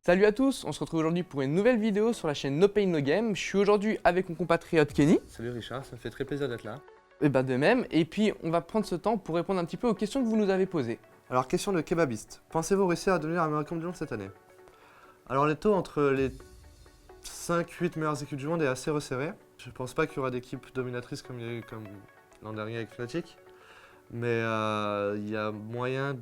Salut à tous, on se retrouve aujourd'hui pour une nouvelle vidéo sur la chaîne No Pain No Game. Je suis aujourd'hui avec mon compatriote Kenny. Salut Richard, ça me fait très plaisir d'être là. Et bah de même, et puis on va prendre ce temps pour répondre un petit peu aux questions que vous nous avez posées. Alors, question de kebabiste. Pensez-vous réussir à devenir américain du monde cette année? Alors, les taux entre les 5-8 meilleures équipes du monde est assez resserré. Je pense pas qu'il y aura d'équipes dominatrices comme il y a eu comme l'an dernier avec Fnatic. Mais il y a moyen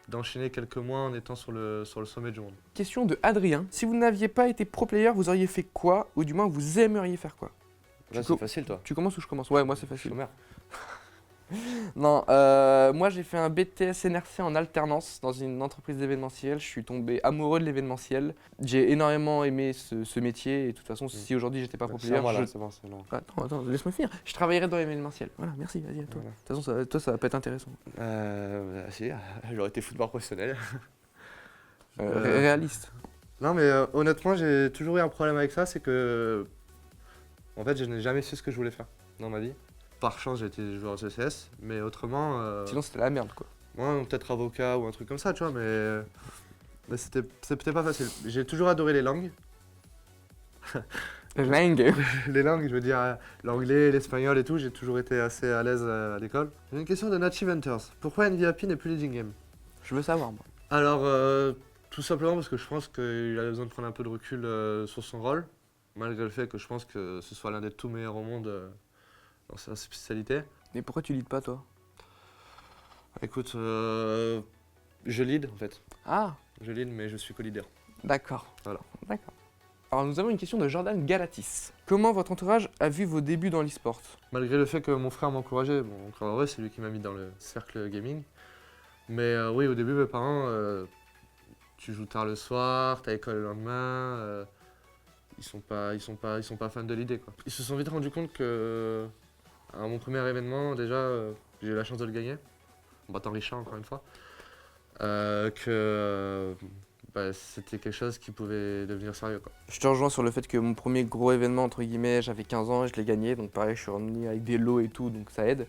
d'enchaîner quelques mois en étant sur le sommet du monde. Question de Adrien. Si vous n'aviez pas été pro player, vous auriez fait quoi? Ou du moins vous aimeriez faire quoi? Là, c'est facile, toi. Tu commences ou je commence? Ouais, moi c'est facile. Chômeur. Non, moi j'ai fait un BTS NRC en alternance dans une entreprise d'événementiel. Je suis tombé amoureux de l'événementiel. J'ai énormément aimé ce métier et de toute façon, si aujourd'hui j'étais pas pro player, C'est bon, c'est long. Attends, laisse-moi finir. Je travaillerais dans l'événementiel. Voilà, merci, vas-y à toi. Voilà. De toute façon, toi ça va pas être intéressant. Si, j'aurais été footballeur professionnel. Réaliste. Non, mais honnêtement, j'ai toujours eu un problème avec ça, c'est que en fait, je n'ai jamais su ce que je voulais faire dans ma vie. Par chance, j'ai été joueur de CS, mais autrement, Sinon c'était la merde quoi. moi, peut-être avocat ou un truc comme ça, tu vois, mais c'était peut-être pas facile. J'ai toujours adoré les langues. Langue. Les langues, je veux dire l'anglais, l'espagnol et tout, j'ai toujours été assez à l'aise à l'école. J'ai une question de Nachi Venters. Pourquoi NVAP n'est plus leading game? Je veux savoir moi. Alors, tout simplement parce que je pense qu'il a besoin de prendre un peu de recul sur son rôle, malgré le fait que je pense que ce soit l'un des tout meilleurs au monde dans sa spécialité. Mais pourquoi tu leads pas toi? Écoute, je lead en fait. Ah, Je lead, mais je suis co-leader. d'accord. Voilà. D'accord. Alors nous avons une question de Jordan Galatis. Comment votre entourage a vu vos débuts dans l'e-sport? Malgré le fait que mon frère m'encourageait, bon, encore heureux, c'est lui qui m'a mis dans le cercle gaming. Mais oui, au début, mes parents, tu joues tard le soir, t'as école le lendemain, ils sont pas fans de l'idée, quoi. Ils se sont vite rendus compte que, à mon premier événement, déjà, j'ai eu la chance de le gagner, en battant Richard encore une fois, que c'était quelque chose qui pouvait devenir sérieux, quoi. Je te rejoins sur le fait que mon premier gros événement, entre guillemets, j'avais 15 ans et je l'ai gagné. Donc pareil, je suis revenu avec des lots et tout, donc ça aide.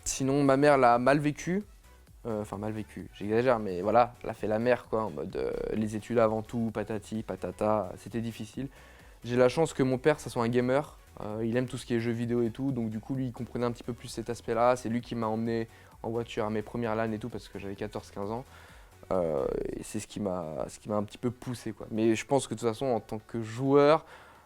Sinon, ma mère l'a mal vécu. Enfin, mal vécu, j'exagère, mais voilà, elle a fait la mère, quoi, en mode les études avant tout, patati, patata, c'était difficile. J'ai la chance que mon père, ça soit un gamer. Il aime tout ce qui est jeux vidéo et tout, donc du coup, lui, il comprenait un petit peu plus cet aspect-là. C'est lui qui m'a emmené en voiture à mes premières LAN et tout, parce que j'avais 14-15 ans. Et c'est ce qui m'a un petit peu poussé, quoi. Mais je pense que de toute façon, en tant que joueur,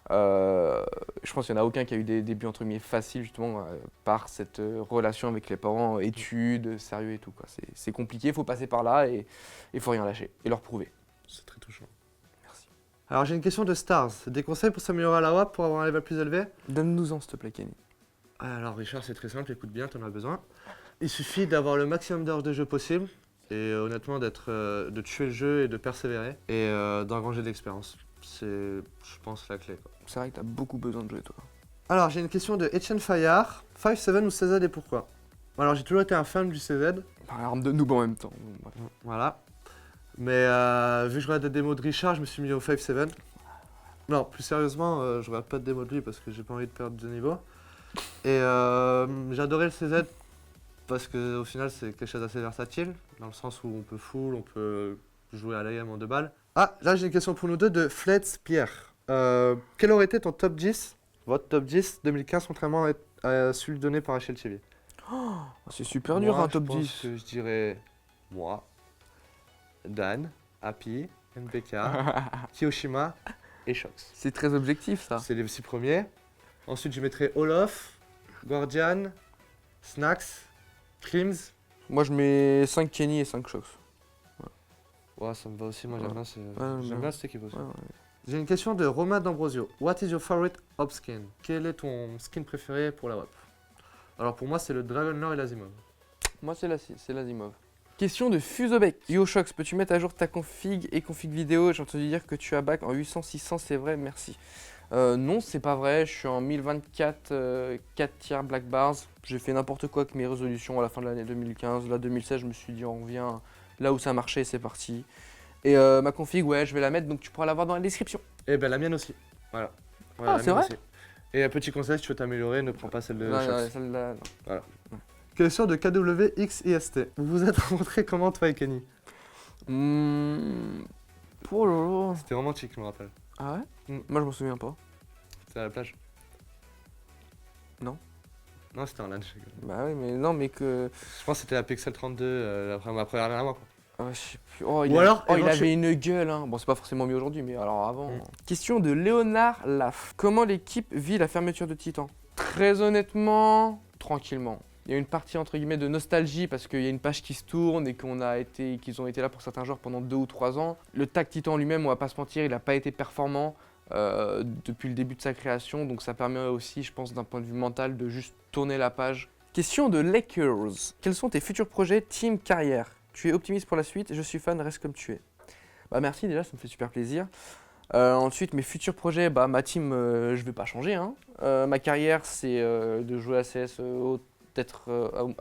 je pense qu'il n'y en a aucun qui a eu des débuts entre guillemets faciles justement par cette relation avec les parents, études, sérieux et tout, quoi. C'est compliqué, il faut passer par là et il faut rien lâcher et leur prouver. C'est très touchant. Merci. Alors, j'ai une question de Stars. Des conseils pour s'améliorer à la WAP, pour avoir un level plus élevé? Donne-nous-en s'il te plaît, Kenny. Alors Richard, c'est très simple, écoute bien, t'en as besoin. Il suffit d'avoir le maximum d'heures de jeu possible et honnêtement de tuer le jeu et de persévérer et d'engranger de l'expérience. C'est, je pense, la clé, quoi. C'est vrai que t'as beaucoup besoin de jouer toi. Alors j'ai une question de Etienne Fayard. 5-7 ou CZ et pourquoi? Alors j'ai toujours été un fan du CZ, Par l'arme de noob en même temps. Bon, bref. voilà. Mais vu que je regarde des démos de Richard, je me suis mis au 5-7. Non, plus sérieusement, je regarde pas de démos de lui parce que j'ai pas envie de perdre de niveau. Et j'adorais le CZ parce qu'au final c'est quelque chose d'assez versatile, dans le sens où on peut full, on peut jouer à l'AM en 2 balles. Ah, là j'ai une question pour nous deux de Fletz Pierre. Quel aurait été ton top 10, votre top 10 2015 contrairement à celui donné par HLTV? C'est super dur Moi, un top je pense 10. que je dirais moi, Dan, Happy, NPK, Kiyoshima et Shox. C'est très objectif ça. C'est les 6 premiers. Ensuite je mettrais Olof, Guardian, Snacks, Crims. Moi je mets 5 Kenny et 5 Shox. Ouais, ça me va aussi, moi Ouais. j'aime bien, j'aime Ouais. bien cette équipe aussi. Ouais. J'ai une question de Romain D'Ambrosio. What is your favorite op skin? Quel est ton skin préféré pour la WAP? Alors pour moi c'est le Dragon Lore et l'Azimov. Moi c'est l'Azimov. Question de Fusobec. Yo Shox, peux-tu mettre à jour ta config et config vidéo? J'ai entendu dire que tu as back en 800-600, c'est vrai, merci. Non, c'est pas vrai, je suis en 1024 4 tiers Black Bars. J'ai fait n'importe quoi avec mes résolutions à la fin de l'année 2015. Là 2016, je me suis dit on revient là où ça marchait, c'est parti. Et ma config, ouais, je vais la mettre, donc tu pourras la voir dans la description. Et ben la mienne aussi. Voilà. Voilà, Ah, la c'est mienne vrai? aussi. Et un petit conseil, si tu veux t'améliorer, ne prends pas celle de Non, Shox. celle-là, non. Question de KWXIST. Vous vous êtes rencontrés comment toi et Kenny? Oh là là. C'était romantique, je me rappelle. Ah ouais? Mm. Moi je m'en souviens pas. C'était à la plage. Non. Non, c'était en lunch. Bah oui, mais non, mais que. Je pense que c'était la Pixel 32, ma première à moi, quoi. Ah, je sais plus. Oh, Ou alors, il avait une gueule, hein. Bon, c'est pas forcément mieux aujourd'hui, mais alors avant. Question de Léonard Laff. Comment l'équipe vit la fermeture de Titan? Très honnêtement, tranquillement. Il y a une partie entre guillemets de nostalgie parce qu'il y a une page qui se tourne et qu'ils ont été là pour certains joueurs pendant 2 ou 3 ans. Le tag Titan lui-même, on va pas se mentir, il n'a pas été performant depuis le début de sa création, donc ça permet aussi, je pense, d'un point de vue mental, de juste tourner la page. Question de Lakers. Quels sont tes futurs projets team carrière? Tu es optimiste pour la suite? Je suis fan, reste comme tu es. Bah merci déjà, ça me fait super plaisir. Ensuite, mes futurs projets, bah ma team, je vais pas changer, hein. Ma carrière, c'est de jouer à CS d'être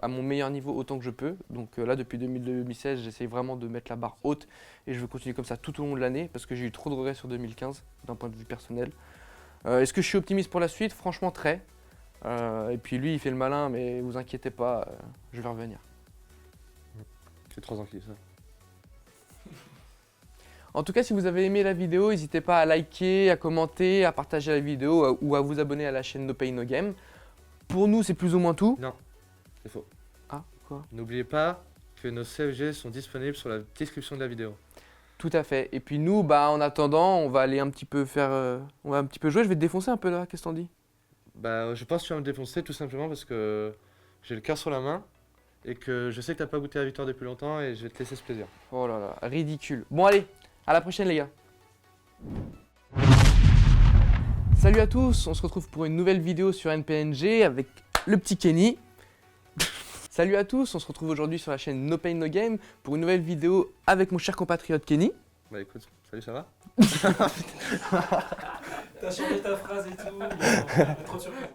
à mon meilleur niveau autant que je peux. Donc là, depuis 2016, j'essaye vraiment de mettre la barre haute et je veux continuer comme ça tout au long de l'année parce que j'ai eu trop de regrets sur 2015 d'un point de vue personnel. Est-ce que je suis optimiste pour la suite? Franchement, très. Et puis lui, il fait le malin, mais vous inquiétez pas, je vais revenir. C'est 3 ans qu'il dit ça. En tout cas, si vous avez aimé la vidéo, n'hésitez pas à liker, à commenter, à partager la vidéo ou à vous abonner à la chaîne No Pain No Game. Pour nous, c'est plus ou moins tout. Non, c'est faux. Ah, quoi? N'oubliez pas que nos CFG sont disponibles sur la description de la vidéo. Tout à fait. Et puis nous, bah, en attendant, on va aller un petit peu faire, on va un petit peu jouer. Je vais te défoncer un peu là. Qu'est-ce que t'en dis? Bah, je pense que tu vas me défoncer tout simplement parce que j'ai le cœur sur la main et que je sais que t'as pas goûté la victoire depuis longtemps et je vais te laisser ce plaisir. Oh là là, ridicule. Bon allez, à la prochaine les gars. Salut à tous, on se retrouve pour une nouvelle vidéo sur NPNG avec le petit Kenny. Salut à tous, on se retrouve aujourd'hui sur la chaîne No Pain No Game pour une nouvelle vidéo avec mon cher compatriote Kenny. Bah écoute, salut, ça va? T'as changé ta phrase et tout, trop de surprise.